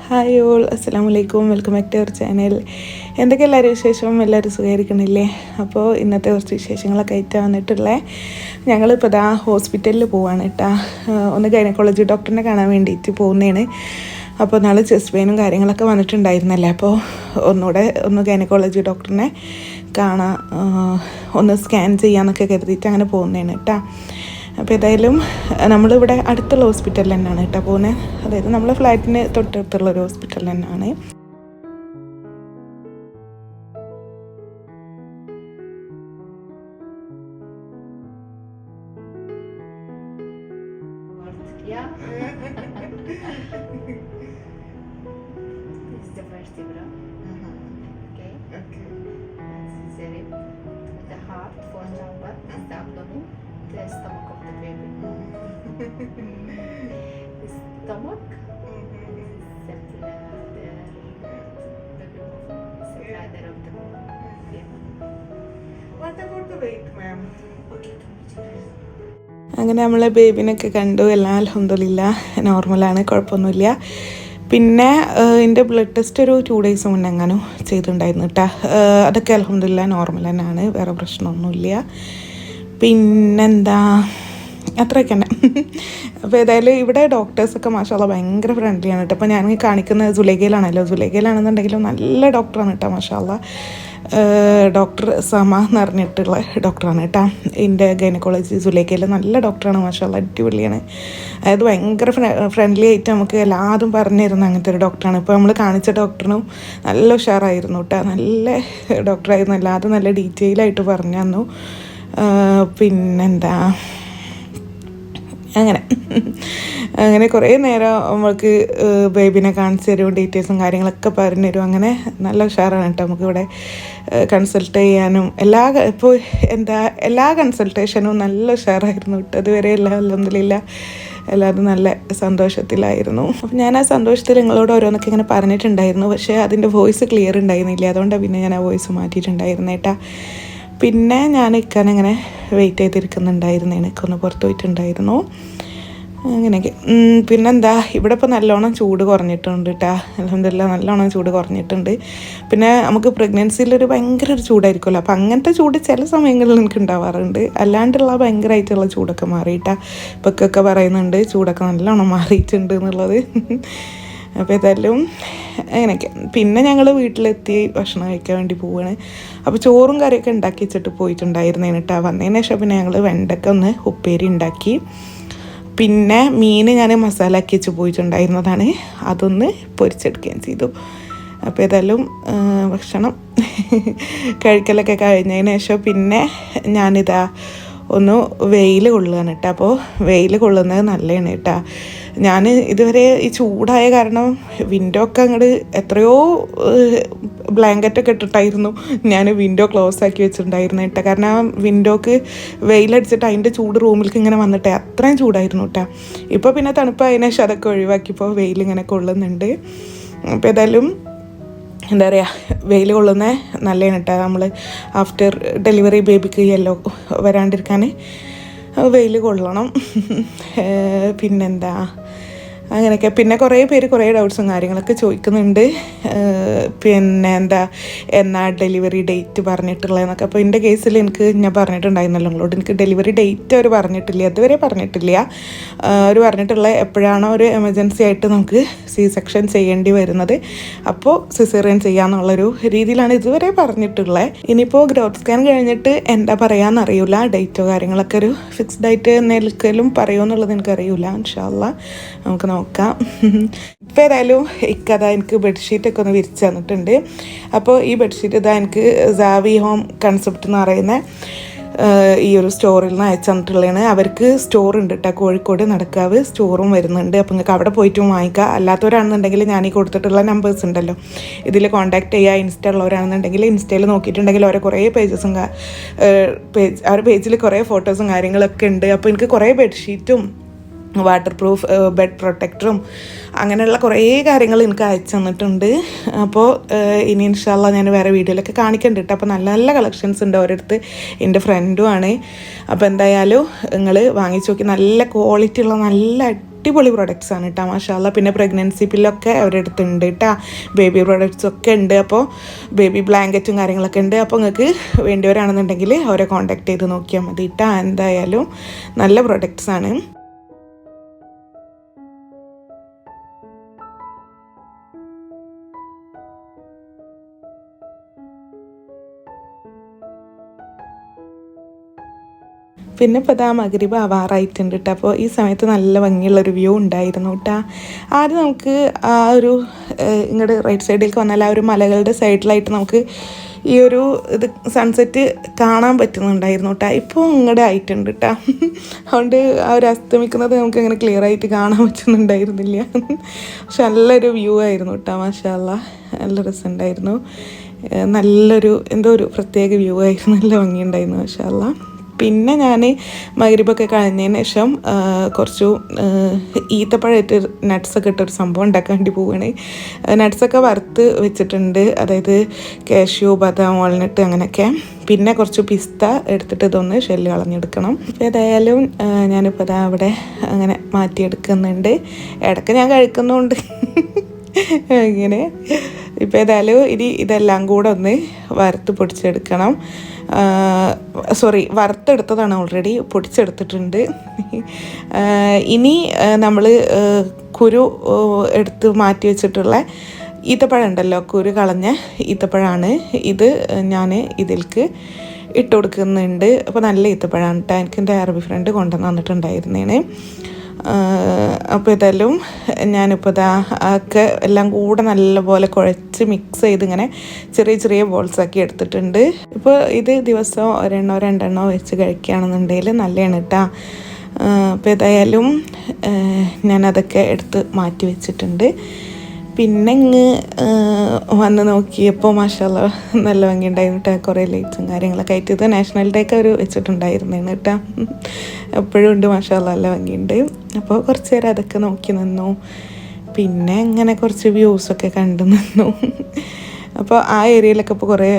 Hi all, അസ്സലാമു അലൈക്കും. Welcome back to our channel. എന്തൊക്കെ എല്ലാവരും വിശേഷം? എല്ലാവരും സുഖമായിരിക്കണില്ലേ? അപ്പോൾ ഇന്നത്തെ കുറച്ച് വിശേഷങ്ങളൊക്കെ ആയിട്ടാണ് വന്നിട്ടുള്ളത്. ഞങ്ങളിപ്പോൾ ഇതാ ഹോസ്പിറ്റലിൽ പോവാണ് കേട്ടോ. ഒന്ന് ഗൈനക്കോളജി ഡോക്ടറിനെ കാണാൻ വേണ്ടിയിട്ട് പോകുന്നതാണ്. അപ്പോൾ നാളെ ചെസ്റ്റ് പെയിനും കാര്യങ്ങളൊക്കെ വന്നിട്ടുണ്ടായിരുന്നല്ലേ, അപ്പോൾ ഒന്ന് ഗൈനക്കോളജി ഡോക്ടറിനെ കാണാൻ, ഒന്ന് സ്കാൻ ചെയ്യാമെന്നൊക്കെ കരുതിയിട്ട് അങ്ങനെ പോകുന്നതാണ് കേട്ടോ. അപ്പോൾ ഏതായാലും നമ്മളിവിടെ അടുത്തുള്ള ഹോസ്പിറ്റലിൽ തന്നെയാണ് കേട്ടോ പോകുന്നത്. അതായത് നമ്മളെ ഫ്ലാറ്റിന് തൊട്ടടുത്തുള്ളൊരു ഹോസ്പിറ്റൽ തന്നെയാണ്. The stomach of the baby. The stomach is the bladder of the baby. What about the weight, ma'am? Okay, അങ്ങനെ നമ്മളെ ബേബിനൊക്കെ കണ്ടു. എല്ലാം അൽഹംദുലില്ലാഹ് നോർമലാണ്, കുഴപ്പമൊന്നുമില്ല. പിന്നെ എൻ്റെ ബ്ലഡ് ടെസ്റ്റ് ഒരു 2 days മുന്നേ എങ്ങാനും ചെയ്തിട്ടുണ്ടായിരുന്നു കേട്ടോ. അതൊക്കെ അൽഹംദുലില്ലാഹ് നോർമൽ തന്നെയാണ്, വേറെ പ്രശ്നമൊന്നുമില്ല. പിന്നെന്താ, അത്രയൊക്കെ തന്നെ. അപ്പോൾ ഏതായാലും ഇവിടെ ഡോക്ടേഴ്സൊക്കെ മാഷാഅല്ലാഹ് ഭയങ്കര ഫ്രണ്ട്ലിയാണ് കേട്ടോ. അപ്പോൾ ഞാൻ കാണിക്കുന്നത് സുലൈഖയിലാണെന്നുണ്ടെങ്കിലും നല്ല ഡോക്ടറാണ് കേട്ടോ മാഷാഅല്ലാഹ്. ഡോക്ടർ സമ എന്ന് പറഞ്ഞിട്ടുള്ള ഡോക്ടറാണ് കേട്ടോ. എൻ്റെ ഗൈനക്കോളജി സുലൈഖയിൽ നല്ല ഡോക്ടറാണ് മാഷാഅല്ലാഹ്, അടിപൊളിയാണ്. അതായത് ഭയങ്കര ഫ്രണ്ട്ലി ആയിട്ട് നമുക്ക് എല്ലാതും പറഞ്ഞു തരുന്ന അങ്ങനത്തെ ഒരു ഡോക്ടറാണ്. ഇപ്പോൾ നമ്മൾ കാണിച്ച ഡോക്ടറിനും നല്ല ഉഷാറായിരുന്നു കേട്ടോ, നല്ല ഡോക്ടറായിരുന്നു. എല്ലാതും നല്ല ഡീറ്റെയിൽ ആയിട്ട് പറഞ്ഞു തന്നു. പിന്നെന്താ, അങ്ങനെ കുറേ നേരം നമ്മൾക്ക് ബേബിനെ കാണിച്ചു തരും, ഡീറ്റെയിൽസും കാര്യങ്ങളൊക്കെ പറഞ്ഞു തരും. അങ്ങനെ നല്ല ഉഷാറാണ് കേട്ടോ നമുക്കിവിടെ കൺസൾട്ട് ചെയ്യാനും എല്ലാ കൺസൾട്ടേഷനും നല്ല ഉഷാറായിരുന്നു കേട്ടോ. അതുവരെ അൽഹംദുലില്ലാഹ് എല്ലാവരും നല്ല സന്തോഷത്തിലായിരുന്നു. അപ്പം ഞാൻ ആ സന്തോഷത്തിൽ നിങ്ങളോട് ഓരോന്നൊക്കെ ഇങ്ങനെ പറഞ്ഞിട്ടുണ്ടായിരുന്നു, പക്ഷേ അതിൻ്റെ വോയിസ് ക്ലിയർ ഉണ്ടായിരുന്നില്ല. അതുകൊണ്ടാണ് പിന്നെ ഞാൻ ആ വോയിസ് മാറ്റിയിട്ടുണ്ടായിരുന്നു കേട്ടോ. പിന്നെ ഞാൻ ഇക്കാനങ്ങനെ വെയിറ്റ് ചെയ്തിരിക്കുന്നുണ്ടായിരുന്നു, എനിക്കൊന്ന് പുറത്ത് പോയിട്ടുണ്ടായിരുന്നു. അങ്ങനെയൊക്കെ. പിന്നെന്താ, ഇവിടെ ഇപ്പോൾ നല്ലോണം ചൂട് കുറഞ്ഞിട്ടുണ്ട് കേട്ടോ, അൽഹംദുലില്ലാഹ് നല്ലോണം ചൂട് കുറഞ്ഞിട്ടുണ്ട്. പിന്നെ നമുക്ക് പ്രഗ്നൻസിയിലൊരു ഭയങ്കര ഒരു ചൂടായിരിക്കുമല്ലോ, അപ്പോൾ അങ്ങനത്തെ ചൂട് ചില സമയങ്ങളിൽ എനിക്ക് ഉണ്ടാവാറുണ്ട്. അല്ലാണ്ടുള്ള ഭയങ്കരമായിട്ടുള്ള ചൂടൊക്കെ മാറിയിട്ടാ. ഇപ്പൊക്കെ പറയുന്നുണ്ട് ചൂടൊക്കെ നല്ലോണം മാറിയിട്ടുണ്ട് എന്നുള്ളത്. അപ്പോൾ ഏതായാലും അങ്ങനെയൊക്കെ. പിന്നെ ഞങ്ങൾ വീട്ടിലെത്തി ഭക്ഷണം കഴിക്കാൻ വേണ്ടി പോവുകയാണ്. അപ്പോൾ ചോറും കറിയൊക്കെ ഉണ്ടാക്കി വെച്ചിട്ട് പോയിട്ടുണ്ടായിരുന്നേന് കേട്ടോ. വന്നതിന് ശേഷം പിന്നെ ഞങ്ങൾ വെണ്ടയ്ക്ക ഒന്ന് ഉപ്പേരി ഉണ്ടാക്കി. പിന്നെ മീൻ ഞാൻ മസാല ആക്കി വെച്ച് പോയിട്ടുണ്ടായിരുന്നതാണ്, അതൊന്ന് പൊരിച്ചെടുക്കുകയും ചെയ്തു. അപ്പോൾ ഏതായാലും ഭക്ഷണം കഴിക്കലൊക്കെ കഴിഞ്ഞതിന് ശേഷം പിന്നെ ഞാനിതാ ഒന്ന് വെയിൽ കൊള്ളുകയാണ് കേട്ടോ. അപ്പോൾ വെയിൽ കൊള്ളുന്നത് നല്ലതാണ് കേട്ടോ. ഞാൻ ഇതുവരെ ഈ ചൂടായ കാരണം വിൻഡോ ഒക്കെ അങ്ങോട്ട് എത്രയോ ബ്ലാങ്കറ്റൊക്കെ ഇട്ടിട്ടായിരുന്നു ഞാൻ വിൻഡോ ക്ലോസ് ആക്കി വെച്ചിട്ടുണ്ടായിരുന്നു കേട്ടോ. കാരണം ആ വിൻഡോക്ക് വെയിലടിച്ചിട്ട് അതിൻ്റെ ചൂട് റൂമിലേക്ക് ഇങ്ങനെ വന്നിട്ടേ അത്രയും ചൂടായിരുന്നു കേട്ടോ. ഇപ്പോൾ പിന്നെ തണുപ്പായതിനു ശേഷം അതൊക്കെ ഒഴിവാക്കിയപ്പോൾ വെയിലിങ്ങനെ കൊള്ളുന്നുണ്ട്. അപ്പോൾ ഏതായാലും എന്താ പറയുക, വെയിൽ കൊള്ളുന്നത് നല്ലതാണ് കേട്ടോ. നമ്മൾ ആഫ്റ്റർ ഡെലിവറി ബേബിക്ക് യെല്ലോ വരാണ്ടിരിക്കാൻ വെയിൽ കൊള്ളണം. പിന്നെന്താ, അങ്ങനെയൊക്കെ. പിന്നെ കുറേ പേര് കുറേ ഡൗട്ട്സും കാര്യങ്ങളൊക്കെ ചോദിക്കുന്നുണ്ട്. പിന്നെ എന്നാ ഡെലിവറി ഡേറ്റ് പറഞ്ഞിട്ടുള്ളതെന്നൊക്കെ. അപ്പോൾ എൻ്റെ കേസിൽ ഞാൻ പറഞ്ഞിട്ടുണ്ടായിരുന്നല്ലോ നിങ്ങളോട്, എനിക്ക് ഡെലിവറി ഡേറ്റ് അവർ പറഞ്ഞിട്ടില്ല, അതുവരെ പറഞ്ഞിട്ടില്ല. അവർ പറഞ്ഞിട്ടുള്ള എപ്പോഴാണോ ഒരു എമർജൻസി ആയിട്ട് നമുക്ക് സെക്ഷൻ ചെയ്യേണ്ടി വരുന്നത് അപ്പോൾ സിസേറിയൻ ചെയ്യാമെന്നുള്ളൊരു രീതിയിലാണ് ഇതുവരെ പറഞ്ഞിട്ടുള്ളത്. ഇനിയിപ്പോൾ ഗ്രോത്ത് സ്കാൻ കഴിഞ്ഞിട്ട് എന്താ പറയാമെന്നറിയില്ല, ഡേറ്റോ കാര്യങ്ങളൊക്കെ ഒരു ഫിക്സ്ഡ് ആയിട്ട് എന്തെങ്കിലും പറയുമോ എന്നുള്ളത് എനിക്കറിയില്ല. ഇൻഷാ അല്ലാഹ് നമുക്ക് നോക്കാം. ഇപ്പോൾ ഏതായാലും ഇക്കതാ എനിക്ക് ബെഡ്ഷീറ്റൊക്കെ ഒന്ന് വിരിച്ച് തന്നിട്ടുണ്ട്. അപ്പോൾ ഈ ബെഡ്ഷീറ്റ് ഇതാ എനിക്ക് സാവി ഹോം കൺസെപ്റ്റ് എന്ന് പറയുന്ന ഈ ഒരു സ്റ്റോറിൽ നിന്ന് അയച്ചു തന്നിട്ടുള്ളതാണ്. അവർക്ക് സ്റ്റോർ ഉണ്ട് കേട്ടോ, കോഴിക്കോട് നടക്കാവ് സ്റ്റോറും വരുന്നുണ്ട്. അപ്പോൾ നിങ്ങൾക്ക് അവിടെ പോയിട്ടും വാങ്ങിക്കാം. അല്ലാത്തവരാണെന്നുണ്ടെങ്കിൽ ഞാൻ ഈ കൊടുത്തിട്ടുള്ള നമ്പേഴ്സ് ഉണ്ടല്ലോ, ഇതിൽ കോൺടാക്ട് ചെയ്യുക. ഇൻസ്റ്റ ഉള്ളവരാണെന്നുണ്ടെങ്കിൽ ഇൻസ്റ്റയിൽ നോക്കിയിട്ടുണ്ടെങ്കിൽ അവരെ കുറേ അവരുടെ പേജിൽ കുറേ ഫോട്ടോസും കാര്യങ്ങളൊക്കെ ഉണ്ട്. അപ്പോൾ എനിക്ക് കുറേ ബെഡ്ഷീറ്റും വാട്ടർ പ്രൂഫ് ബെഡ് പ്രൊട്ടക്ടറും അങ്ങനെയുള്ള കുറേ കാര്യങ്ങൾ എനിക്ക് അയച്ചു തന്നിട്ടുണ്ട്. അപ്പോൾ ഇനി ഇൻഷാ അല്ലാഹ് ഞാൻ വേറെ വീഡിയോയിലൊക്കെ കാണിക്കുന്നുണ്ട് കേട്ടോ. അപ്പോൾ നല്ല നല്ല കളക്ഷൻസ് ഉണ്ട് ഓരോരുത്തർ, എൻ്റെ ഫ്രണ്ടുമാണ്. അപ്പോൾ എന്തായാലും നിങ്ങൾ വാങ്ങിച്ചു നോക്കി, നല്ല ക്വാളിറ്റി ഉള്ള നല്ല അടിപൊളി പ്രൊഡക്ട്സ് ആണ് കേട്ടോ മാഷാല്ല. പിന്നെ പ്രഗ്നൻസി പില്ലൊക്കെ അവരുടെ അടുത്തുണ്ട് കേട്ടോ, ബേബി പ്രൊഡക്ട്സ് ഒക്കെ ഉണ്ട്. അപ്പോൾ ബേബി ബ്ലാങ്കറ്റും കാര്യങ്ങളൊക്കെ ഉണ്ട്. അപ്പോൾ നിങ്ങൾക്ക് വേണ്ടിയവരാണെന്നുണ്ടെങ്കിൽ അവരെ കോൺടാക്ട് ചെയ്ത് നോക്കിയാൽ മതി കേട്ടോ. എന്തായാലും നല്ല പ്രൊഡക്ട്സ് ആണ്. പിന്നെ ഇപ്പോൾ ഇതാ മഗ്രിബ് ആവാറായിട്ടുണ്ട് കേട്ടോ. അപ്പോൾ ഈ സമയത്ത് നല്ല ഭംഗിയുള്ളൊരു വ്യൂ ഉണ്ടായിരുന്നു കേട്ടോ. ആദ്യം നമുക്ക് ആ ഒരു ഇങ്ങോട്ട് റൈറ്റ് സൈഡിലേക്ക് വന്നാൽ ആ ഒരു മലകളുടെ സൈഡിലായിട്ട് നമുക്ക് ഈ ഒരു ഇത് സൺസെറ്റ് കാണാൻ പറ്റുന്നുണ്ടായിരുന്നു കേട്ടോ. ഇപ്പോൾ ഇങ്ങോട്ട് ആയിട്ടുണ്ട് കേട്ടോ. അതുകൊണ്ട് ആ ഒരു അസ്തമിക്കുന്നത് നമുക്ക് അങ്ങനെ ക്ലിയർ ആയിട്ട് കാണാൻ പറ്റുന്നുണ്ടായിരുന്നില്ല. പക്ഷെ നല്ലൊരു വ്യൂ ആയിരുന്നു കേട്ടോ മാഷാ അല്ലാ. നല്ല രസമുണ്ടായിരുന്നു. നല്ലൊരു എന്തോ ഒരു പ്രത്യേക വ്യൂ ആയിരുന്നു. നല്ല ഭംഗിയുണ്ടായിരുന്നു മാഷാ അല്ലാ. പിന്നെ ഞാൻ മഗ്രിബൊക്കെ കഴിഞ്ഞതിന് ശേഷം കുറച്ചു ഈത്തപ്പഴമായിട്ട് നട്ട്സൊക്കെ ഇട്ടൊരു സംഭവം ഉണ്ടാക്കാൻ വേണ്ടി പോവുകയാണ്. നട്ട്സൊക്കെ വറുത്ത് വെച്ചിട്ടുണ്ട്, അതായത് കാഷ്യൂ, ബദാം, വാൾനട്ട് അങ്ങനെയൊക്കെ. പിന്നെ കുറച്ച് പിസ്ത എടുത്തിട്ട് ഇതൊന്ന് ഷെല്ല് കളഞ്ഞെടുക്കണം. അപ്പോൾ ഏതായാലും ഞാനിപ്പോൾ ഇതാ അവിടെ അങ്ങനെ മാറ്റിയെടുക്കുന്നുണ്ട്. ഇടയ്ക്ക് ഞാൻ കഴിക്കുന്നുണ്ട് ഇങ്ങനെ. ഇപ്പോൾ ഏതായാലും ഇനി ഇതെല്ലാം കൂടെ ഒന്ന് വറുത്ത് പൊടിച്ചെടുക്കണം. വറുത്തെടുത്തതാണ്, ഓൾറെഡി പൊടിച്ചെടുത്തിട്ടുണ്ട്. ഇനി നമ്മൾ കുരു എടുത്ത് മാറ്റി വെച്ചിട്ടുള്ള ഈത്തപ്പഴം ഉണ്ടല്ലോ, കുരു കളഞ്ഞ ഈത്തപ്പഴമാണ് ഇത്. ഞാൻ ഇതിലേക്ക് ഇട്ട് കൊടുക്കുന്നുണ്ട്. അപ്പോൾ നല്ല ഈത്തപ്പഴമാണ് കേട്ടോ. എനിക്ക് എൻ്റെ അറബി ഫ്രണ്ട് കൊണ്ടുവന്ന് തന്നിട്ടുണ്ടായിരുന്നേന്. അപ്പോൾ ഇതെല്ലാം ഞാനിപ്പോൾ ഇതാ ഒക്കെ എല്ലാം കൂടെ നല്ലപോലെ കുഴച്ച് മിക്സ് ചെയ്ത് ഇങ്ങനെ ചെറിയ ചെറിയ ബോൾസാക്കി എടുത്തിട്ടുണ്ട്. ഇപ്പോൾ ഇത് ദിവസം ഒരെണ്ണോ രണ്ടെണ്ണോ വെച്ച് കഴിക്കുകയാണെന്നുണ്ടെങ്കിൽ നല്ലതാണ് കേട്ടോ. അപ്പോൾ ഏതായാലും ഞാനതൊക്കെ എടുത്ത് മാറ്റി വെച്ചിട്ടുണ്ട്. പിന്നെ ഇങ്ങ് വന്ന് നോക്കിയപ്പോൾ മാഷാല്ലാ നല്ല ഭംഗിയുണ്ടായിരുന്നു കേട്ടോ. കുറേ ലൈറ്റ്സും കാര്യങ്ങളൊക്കെ ആയിട്ട് ഇത് നാഷണൽ ഡേ ഒക്കെ അവർ വെച്ചിട്ടുണ്ടായിരുന്നേന്ന് കേട്ടോ. എപ്പോഴും ഉണ്ട് മാഷാല്ലാ, നല്ല ഭംഗിയുണ്ട്. അപ്പോൾ കുറച്ച് നേരം അതൊക്കെ നോക്കി നിന്നു. പിന്നെ ഇങ്ങനെ കുറച്ച് വ്യൂസൊക്കെ കണ്ടു നിന്നു. അപ്പോൾ ആ ഏരിയയിലൊക്കെ ഇപ്പോൾ കുറേ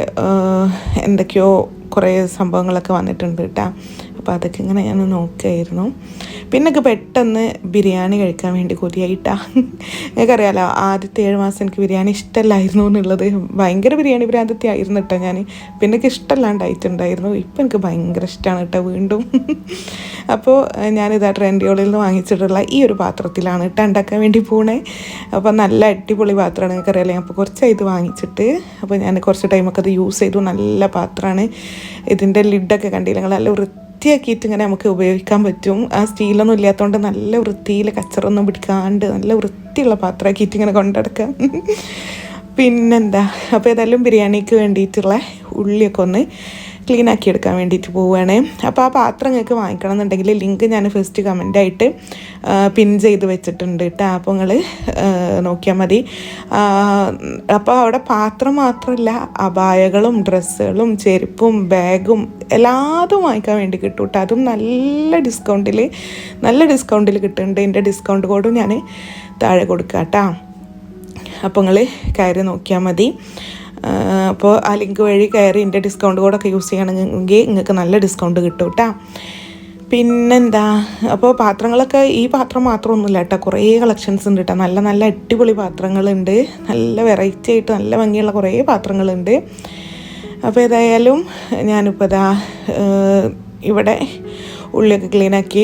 എന്തൊക്കെയോ കുറേ സംഭവങ്ങളൊക്കെ വന്നിട്ടുണ്ട് കേട്ടോ. അപ്പോൾ അതൊക്കെ ഇങ്ങനെ ഞാൻ നോക്കുകയായിരുന്നു. പിന്നൊക്കെ പെട്ടെന്ന് ബിരിയാണി കഴിക്കാൻ വേണ്ടി കൊതിയായിട്ടാ. എനിക്കറിയാലോ ആദ്യത്തെ 7 മാസം എനിക്ക് ബിരിയാണി ഇഷ്ടമല്ലായിരുന്നു എന്നുള്ളത്. ഭയങ്കര ബിരിയാണി ഭ്രാന്തത്തി ആയിരുന്നു കേട്ടോ ഞാൻ. പിന്നെ എനിക്ക് ഇഷ്ടമല്ലാണ്ടായിട്ടുണ്ടായിരുന്നു. ഇപ്പം എനിക്ക് ഭയങ്കര ഇഷ്ടമാണ് കേട്ടോ വീണ്ടും. അപ്പോൾ ഞാനിതാ ട്രെൻഡിയോളിൽ നിന്ന് വാങ്ങിച്ചിട്ടുള്ള ഈ ഒരു പാത്രത്തിലാണ് കേട്ടോ ഉണ്ടാക്കാൻ വേണ്ടി പോണേ. അപ്പോൾ നല്ല അടിപൊളി പാത്രമാണ്, എനിക്കറിയാലോ. അപ്പോൾ കുറച്ചായി ഇത് വാങ്ങിച്ചിട്ട്. അപ്പോൾ ഞാൻ കുറച്ച് ടൈമൊക്കെ അത് യൂസ് ചെയ്തു. നല്ല പാത്രമാണ്. ഇതിൻ്റെ ലിഡൊക്കെ കണ്ടില്ല നിങ്ങൾ, നല്ല വൃത്തിയാക്കിയിട്ട് ഇങ്ങനെ നമുക്ക് ഉപയോഗിക്കാൻ പറ്റും. ആ സ്റ്റീലൊന്നും ഇല്ലാത്തതുകൊണ്ട് നല്ല വൃത്തിയിൽ കച്ചറൊന്നും പിടിക്കാണ്ട് നല്ല വൃത്തിയുള്ള പാത്രമാക്കിയിട്ട് ഇങ്ങനെ കൊണ്ടെടുക്കാം. പിന്നെന്താ, അപ്പോൾ ഏതായാലും ബിരിയാണിക്ക് വേണ്ടിയിട്ടുള്ള ഉള്ളിയൊക്കെ ഒന്ന് ക്ലീൻ ആക്കി എടുക്കാൻ വേണ്ടിയിട്ട് പോവുകയാണ്. അപ്പോൾ ആ പാത്രം നിങ്ങൾക്ക് വാങ്ങിക്കണം എന്നുണ്ടെങ്കിൽ ലിങ്ക് ഞാൻ ഫസ്റ്റ് കമൻ്റായിട്ട് പിൻ ചെയ്ത് വെച്ചിട്ടുണ്ട് കേട്ടോ. അപ്പോൾ നിങ്ങൾ നോക്കിയാൽ മതി. അപ്പോൾ അവിടെ പാത്രം മാത്രമല്ല, അബായകളും ഡ്രസ്സുകളും ചെരുപ്പും ബാഗും എല്ലാതും വാങ്ങിക്കാൻ വേണ്ടി കിട്ടും കേട്ടോ. അതും നല്ല ഡിസ്കൗണ്ടിൽ കിട്ടുന്നുണ്ട്. എൻ്റെ ഡിസ്കൗണ്ട് കോഡും ഞാൻ താഴെ കൊടുക്കാം കേട്ടോ. അപ്പോൾ നിങ്ങൾ കയറി നോക്കിയാൽ മതി. അപ്പോൾ ആ ലിങ്ക് വഴി കയറി എൻ്റെ ഡിസ്കൗണ്ട് കോഡൊക്കെ യൂസ് ചെയ്യണമെങ്കിൽ നിങ്ങൾക്ക് നല്ല ഡിസ്കൗണ്ട് കിട്ടും കേട്ടോ. പിന്നെന്താ, അപ്പോൾ പാത്രങ്ങളൊക്കെ ഈ പാത്രം മാത്രമൊന്നുമില്ല കേട്ടോ, കുറേ കളക്ഷൻസ് ഉണ്ട് കേട്ടോ. നല്ല നല്ല അടിപൊളി പാത്രങ്ങളുണ്ട്. നല്ല വെറൈറ്റി ആയിട്ട് നല്ല ഭംഗിയുള്ള കുറേ പാത്രങ്ങളുണ്ട്. അപ്പോൾ ഏതായാലും ഞാനിപ്പോൾ ഇതാ ഇവിടെ ഉള്ളിയൊക്കെ ക്ലീനാക്കി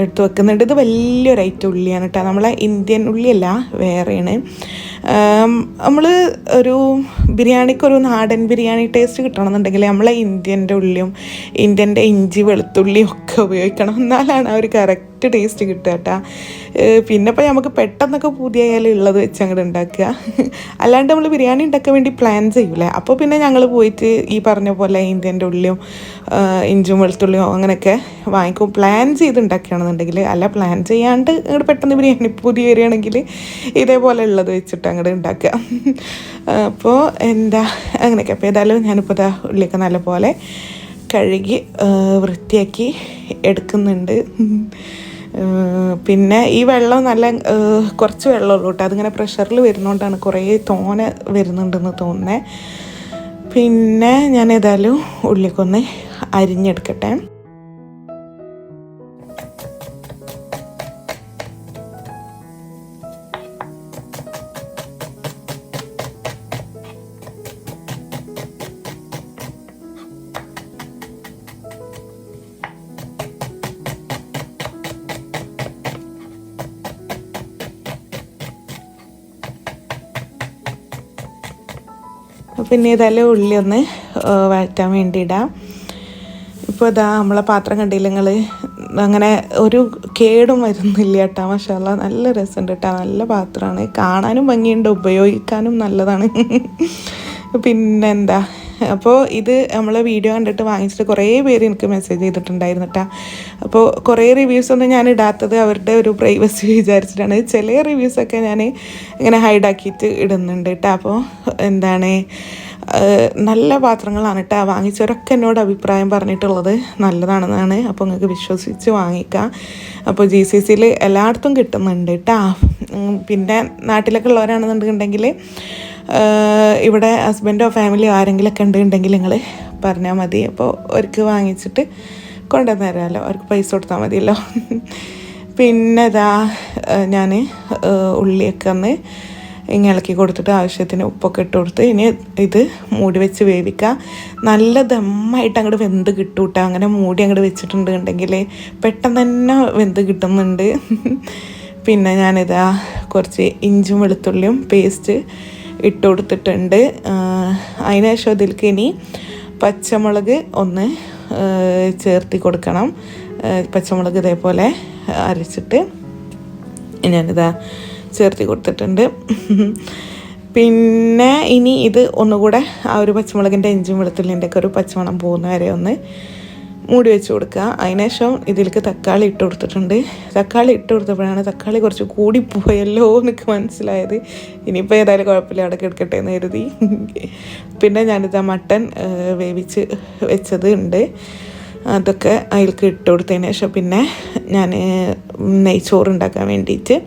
എടുത്ത് വെക്കുന്നുണ്ട്. ഇത് വലിയൊരു ഐറ്റം ഉള്ളിയാണ് കേട്ടോ. നമ്മളെ ഇന്ത്യൻ ഉള്ളിയല്ല, വേറെയാണ്. നമ്മൾ ഒരു ബിരിയാണിക്കൊരു നാടൻ ബിരിയാണി ടേസ്റ്റ് കിട്ടണമെന്നുണ്ടെങ്കിൽ നമ്മളെ ഇന്ത്യൻ്റെ ഉള്ളിയും ഇന്ത്യൻ്റെ ഇഞ്ചി വെളുത്തുള്ളിയും ഒക്കെ ഉപയോഗിക്കണം, എന്നാലാണ് ആ ഒരു കറക്റ്റ് ടേസ്റ്റ് കിട്ടുക കേട്ടോ. പിന്നെ ഇപ്പോൾ നമുക്ക് പെട്ടെന്നൊക്കെ പുതിയായാലും ഉള്ളത് വെച്ച് അങ്ങോട്ട് ഉണ്ടാക്കുക. അല്ലാണ്ട് നമ്മൾ ബിരിയാണി ഉണ്ടാക്കാൻ വേണ്ടി പ്ലാൻ ചെയ്യൂലേ, അപ്പോൾ പിന്നെ ഞങ്ങൾ പോയിട്ട് ഈ പറഞ്ഞ പോലെ ഇന്ത്യൻ്റെ ഉള്ളിയും ഇഞ്ചും വെളുത്തുള്ളിയും അങ്ങനെയൊക്കെ വാങ്ങിക്കും, പ്ലാൻ ചെയ്ത് ഉണ്ടാക്കുകയാണെന്നുണ്ടെങ്കിൽ. അല്ല പ്ലാൻ ചെയ്യാണ്ട് അങ്ങോട്ട് പെട്ടെന്ന് ബിരിയാണി പുതിയ വരികയാണെങ്കിൽ ഇതേപോലെ ഉള്ളത് വെച്ചിട്ട് അങ്ങോട്ട് ഉണ്ടാക്കുക. അപ്പോൾ എന്താ അങ്ങനെയൊക്കെ. അപ്പോൾ ഏതായാലും ഞാനിപ്പോൾ ഇതാ ഉള്ളിയൊക്കെ നല്ലപോലെ കഴുകി വൃത്തിയാക്കി എടുക്കുന്നുണ്ട്. പിന്നെ ഈ വെള്ളം നല്ല കുറച്ച് വെള്ളമുള്ളൂ കേട്ടോ. അതിങ്ങനെ പ്രഷറിൽ വരുന്നതുകൊണ്ടാണ് കുറേ തോനെ വരുന്നുണ്ടെന്ന് തോന്നുന്നത്. പിന്നെ ഞാൻ ഏതായാലും ഉള്ളിയൊക്കെ അരിഞ്ഞെടുക്കട്ടെ. പിന്നെ ഏതായാലും ഉള്ളി ഒന്ന് വഴറ്റാൻ വേണ്ടി ഇടാം. ഇപ്പോൾ ഇതാ നമ്മളെ പാത്രം കണ്ടില്ല നിങ്ങൾ, അങ്ങനെ ഒരു കേടും വരുന്നില്ല കേട്ടോ. മാഷാഅല്ലാഹ് നല്ല രസമുണ്ട് കേട്ടോ, നല്ല പാത്രമാണ്, കാണാനും ഭംഗിയുണ്ട്, ഉപയോഗിക്കാനും നല്ലതാണ്. പിന്നെന്താ, അപ്പോൾ ഇത് നമ്മൾ വീഡിയോ കണ്ടിട്ട് വാങ്ങിച്ചിട്ട് കുറേ പേര് എനിക്ക് മെസ്സേജ് ചെയ്തിട്ടുണ്ടായിരുന്നു കേട്ടോ. അപ്പോൾ കുറേ റിവ്യൂസൊന്നും ഞാൻ ഇടാത്തത് അവരുടെ ഒരു പ്രൈവസി വിചാരിച്ചിട്ടാണ്. ചില റിവ്യൂസൊക്കെ ഞാൻ ഇങ്ങനെ ഹൈഡാക്കിയിട്ട് ഇടുന്നുണ്ട് കേട്ടോ. അപ്പോൾ എന്താണ്, നല്ല പാത്രങ്ങളാണ് കേട്ടോ. വാങ്ങിച്ചവരൊക്കെ എന്നോട് അഭിപ്രായം പറഞ്ഞിട്ടുള്ളത് നല്ലതാണെന്നാണ്. അപ്പോൾ നിങ്ങൾക്ക് വിശ്വസിച്ച് വാങ്ങിക്കാം. അപ്പോൾ GCCയിൽ എല്ലായിടത്തും കിട്ടുന്നുണ്ട് കേട്ടോ. പിന്നെ നാട്ടിലൊക്കെ ഉള്ളവരാണെന്നുണ്ടെങ്കിൽ ഇവിടെ ഹസ്ബൻഡോ ഫാമിലിയോ ആരെങ്കിലുമൊക്കെ ഉണ്ടെങ്കിൽ നിങ്ങൾ പറഞ്ഞാൽ മതി. അപ്പോൾ അവർക്ക് വാങ്ങിച്ചിട്ട് കൊണ്ടുവന്ന് തരാമല്ലോ, അവർക്ക് പൈസ കൊടുത്താൽ മതിയല്ലോ. പിന്നെ ഇതാ ഞാൻ ഉള്ളിയൊക്കെ ഒന്ന് ഇങ്ങനെ ഇളക്കി കൊടുത്തിട്ട് ആവശ്യത്തിന് ഉപ്പൊക്കെ ഇട്ട് കൊടുത്ത് ഇനി ഇത് മൂടി വെച്ച് വേവിക്കുക. നല്ല ദമ്മായിട്ട് അങ്ങോട്ട് വെന്ത് കിട്ടും കേട്ടോ. അങ്ങനെ മൂടി അങ്ങോട്ട് വെച്ചിട്ടുണ്ടെങ്കിൽ പെട്ടെന്ന് തന്നെ വെന്ത് കിട്ടുന്നുണ്ട്. പിന്നെ ഞാനിതാ കുറച്ച് ഇഞ്ചും വെളുത്തുള്ളിയും പേസ്റ്റ് ഇട്ട് കൊടുത്തിട്ടുണ്ട്. അതിനുശേഷം ഇതിലേക്ക് ഇനി പച്ചമുളക് ഒന്ന് ചേർത്തി കൊടുക്കണം. പച്ചമുളക് ഇതേപോലെ അരച്ചിട്ട് ഞാനിതാ ചേർത്തി കൊടുത്തിട്ടുണ്ട്. പിന്നെ ഇനി ഇത് ഒന്നുകൂടെ ആ ഒരു പച്ചമുളകിൻ്റെ ഇഞ്ചും വെളുത്തുള്ളിൻ്റെ ഒക്കെ ഒരു പച്ചമണം പോകുന്ന വരെ ഒന്ന് മൂടി വെച്ച് കൊടുക്കുക. അതിനുശേഷം ഇതിലേക്ക് തക്കാളി ഇട്ട് കൊടുത്തിട്ടുണ്ട്. തക്കാളി ഇട്ട് കൊടുത്തപ്പോഴാണ് തക്കാളി കുറച്ച് കൂടിപ്പോയല്ലോ എന്നൊക്കെ മനസ്സിലായത്. ഇനിയിപ്പോൾ ഏതായാലും കുഴപ്പമില്ല, അവിടെ കിടക്കട്ടെ എന്ന് കരുതി. പിന്നെ ഞാനിതാ മട്ടൻ വേവിച്ച് വെച്ചത് ഉണ്ട്, അതൊക്കെ അതിലേക്ക് ഇട്ട് കൊടുത്തതിന് ശേഷം പിന്നെ ഞാൻ നെയ്ച്ചോറ് ഉണ്ടാക്കാൻ വേണ്ടിയിട്ട്,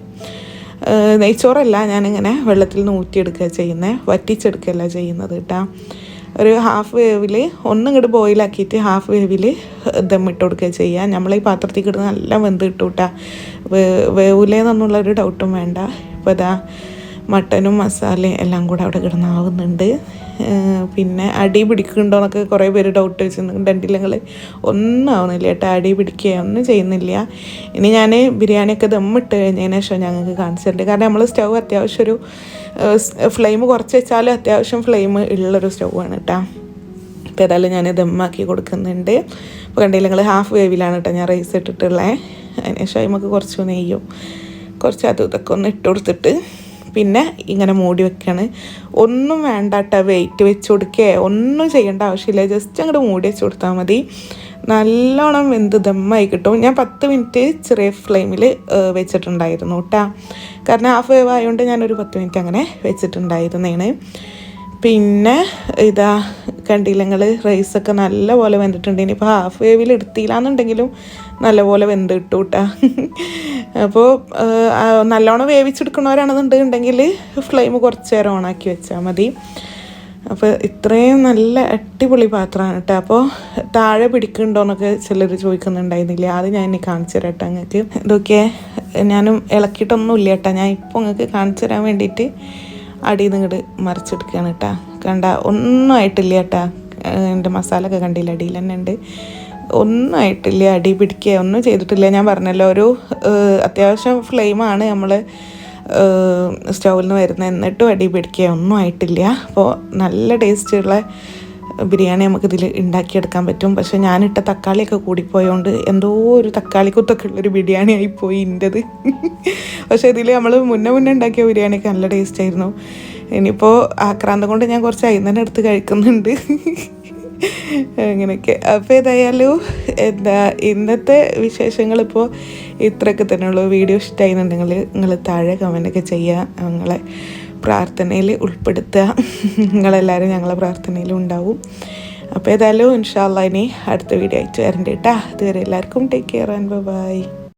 നെയ്ച്ചോറല്ല ഞാനിങ്ങനെ വെള്ളത്തിൽ നിന്ന് ഊറ്റിയെടുക്കുക ചെയ്യുന്നത്, വറ്റിച്ചെടുക്കുകയല്ല ചെയ്യുന്നത് കേട്ടോ. ഒരു ഹാഫ് വേവിൽ ഒന്നിങ്ങോട്ട് ബോയിലാക്കിയിട്ട് ഹാഫ് വേവിൽ ദമ്മിട്ട് കൊടുക്കുക ചെയ്യുക. നമ്മൾ ഈ പാത്രത്തിൽ കിടന്ന് നല്ല വെന്ത് കിട്ടും കേട്ടോ. വേവിലെന്നുള്ളൊരു ഡൗട്ടും വേണ്ട. ഇപ്പോൾ ഇതാ മട്ടനും മസാലയും എല്ലാം കൂടെ അവിടെ കിടന്നാവുന്നുണ്ട്. പിന്നെ അടി പിടിക്കുന്നുണ്ടോ എന്നൊക്കെ കുറേ പേര് ഡൗട്ട് വെച്ചിട്ടുണ്ടെങ്കിൽ ഞങ്ങൾ ഒന്നും ആവുന്നില്ല കേട്ടോ, അടി പിടിക്കുക ഒന്നും ചെയ്യുന്നില്ല. ഇനി ഞാൻ ബിരിയാണിയൊക്കെ ദമ്മിട്ട് കഴിഞ്ഞതിന് ശേഷം ഞങ്ങൾക്ക് കാണിച്ചിട്ടുണ്ട്. കാരണം നമ്മൾ സ്റ്റൗ അത്യാവശ്യം ഒരു ഫ്ലെയിം കുറച്ച് വെച്ചാലും അത്യാവശ്യം ഫ്ലെയിം ഉള്ളൊരു സ്റ്റൗ ആണ് കേട്ടോ. ഇപ്പോൾ ഏതായാലും ഞാൻ ദമ്മാക്കി കൊടുക്കുന്നുണ്ട്. ഇപ്പോൾ കണ്ടില്ല നിങ്ങൾ, ഹാഫ് വേവിലാണ് കേട്ടോ ഞാൻ റൈസ് ഇട്ടിട്ടുള്ളത്. അതിന് ശേഷം നമുക്ക് കുറച്ച് നെയ്യും കുറച്ച് അതും ഇതൊക്കെ ഒന്ന് ഇട്ട് കൊടുത്തിട്ട് പിന്നെ ഇങ്ങനെ മൂടി വെക്കുകയാണ്. ഒന്നും വേണ്ട കേട്ടോ, വെയിറ്റ് വെച്ച് കൊടുക്കുക ഒന്നും ചെയ്യേണ്ട ആവശ്യമില്ല, ജസ്റ്റ് അങ്ങോട്ട് മൂടി വെച്ച് കൊടുത്താൽ മതി. നല്ലോണം വെന്ത് ദമ്മായി കിട്ടും. ഞാൻ 10 മിനിറ്റ് ചെറിയ ഫ്ലെയിമിൽ വെച്ചിട്ടുണ്ടായിരുന്നു കേട്ടോ. കാരണം ഹാഫ് വേവ് ആയതുകൊണ്ട് ഞാനൊരു 10 മിനിറ്റ് അങ്ങനെ വെച്ചിട്ടുണ്ടായിരുന്നതാണ്. പിന്നെ ഇതാ കണ്ടില്ലെങ്കിൽ റൈസൊക്കെ നല്ലപോലെ വെന്തിട്ടുണ്ട്. ഇനിയിപ്പോൾ ഹാഫ് വേവിൽ എടുത്തില്ലാന്നുണ്ടെങ്കിലും നല്ലപോലെ വെന്ത് കിട്ടും കേട്ടോ. അപ്പോൾ നല്ലോണം വേവിച്ചെടുക്കണവരാണെന്നുണ്ടെങ്കിൽ ഫ്ലെയിം കുറച്ച് നേരം ഓണാക്കി വെച്ചാൽ മതി. അപ്പോൾ ഇത്രയും നല്ല അടിപൊളി പാത്രമാണ് കേട്ടോ. അപ്പോൾ താഴെ പിടിക്കുന്നുണ്ടോയെന്നൊക്കെ ചിലർ ചോദിക്കുന്നുണ്ടായിരുന്നില്ല, അത് ഞാൻ ഇനി കാണിച്ചു തരാം കേട്ടോ നിങ്ങൾക്ക്. ഇതൊക്കെ ഞാനും ഇളക്കിയിട്ടൊന്നുമില്ല കേട്ടോ, ഞാൻ ഇപ്പോൾ നിങ്ങൾക്ക് കാണിച്ചു തരാൻ വേണ്ടിയിട്ട് അടിയിൽ നിന്ന് ഇങ്ങോട്ട് മറിച്ചെടുക്കുകയാണ് കേട്ടോ. കണ്ട ഒന്നും ആയിട്ടില്ല കേട്ടോ, എൻ്റെ മസാല ഒക്കെ കണ്ടില്ല അടിയിൽ തന്നെ ഉണ്ട്, ഒന്നും ആയിട്ടില്ല, അടി പിടിക്കുക ഒന്നും ചെയ്തിട്ടില്ല. ഞാൻ പറഞ്ഞല്ലോ ഒരു അത്യാവശ്യം ഫ്ലെയിമാണ് നമ്മൾ സ്റ്റൗവിൽ നിന്ന് വരുന്നത്, എന്നിട്ടും അടി പിടിക്കുക ഒന്നും ആയിട്ടില്ല. അപ്പോൾ നല്ല ടേസ്റ്റുള്ള ബിരിയാണി നമുക്കിതിൽ ഉണ്ടാക്കിയെടുക്കാൻ പറ്റും. പക്ഷേ ഞാനിട്ട തക്കാളിയൊക്കെ കൂടിപ്പോയതുകൊണ്ട് എന്തോ ഒരു തക്കാളിക്കുത്തൊക്കെ ഉള്ളൊരു ബിരിയാണി ആയിപ്പോയി എൻ്റെത്. പക്ഷേ ഇതിൽ നമ്മൾ മുന്നേ ഉണ്ടാക്കിയ ബിരിയാണിയൊക്കെ നല്ല ടേസ്റ്റായിരുന്നു. ഇനിയിപ്പോൾ ആക്രാന്തം കൊണ്ട് ഞാൻ കുറച്ച് അതിൽ തന്നെ എടുത്ത് കഴിക്കുന്നുണ്ട്. അങ്ങനെയൊക്കെ. അപ്പോൾ ഏതായാലും എന്താ ഇന്നത്തെ വിശേഷങ്ങളിപ്പോൾ ഇത്രയൊക്കെ തന്നെയുള്ളൂ. വീഡിയോ ഇഷ്ടമായിരുന്നുണ്ടെങ്കിൽ നിങ്ങൾ താഴെ കമൻ്റൊക്കെ ചെയ്യുക, നിങ്ങളെ പ്രാർത്ഥനയിൽ ഉൾപ്പെടുത്തുക. നിങ്ങളെല്ലാവരും ഞങ്ങളെ പ്രാർത്ഥനയിലും ഉണ്ടാവും. അപ്പോൾ ഏതായാലും ഇൻഷാ അല്ലാഹ് ഇനി അടുത്ത വീഡിയോ ആയിട്ട് വരണ്ട കേട്ടോ. അതുവരെ എല്ലാവർക്കും ടേക്ക് കെയർ ആൻഡ് ബൈ.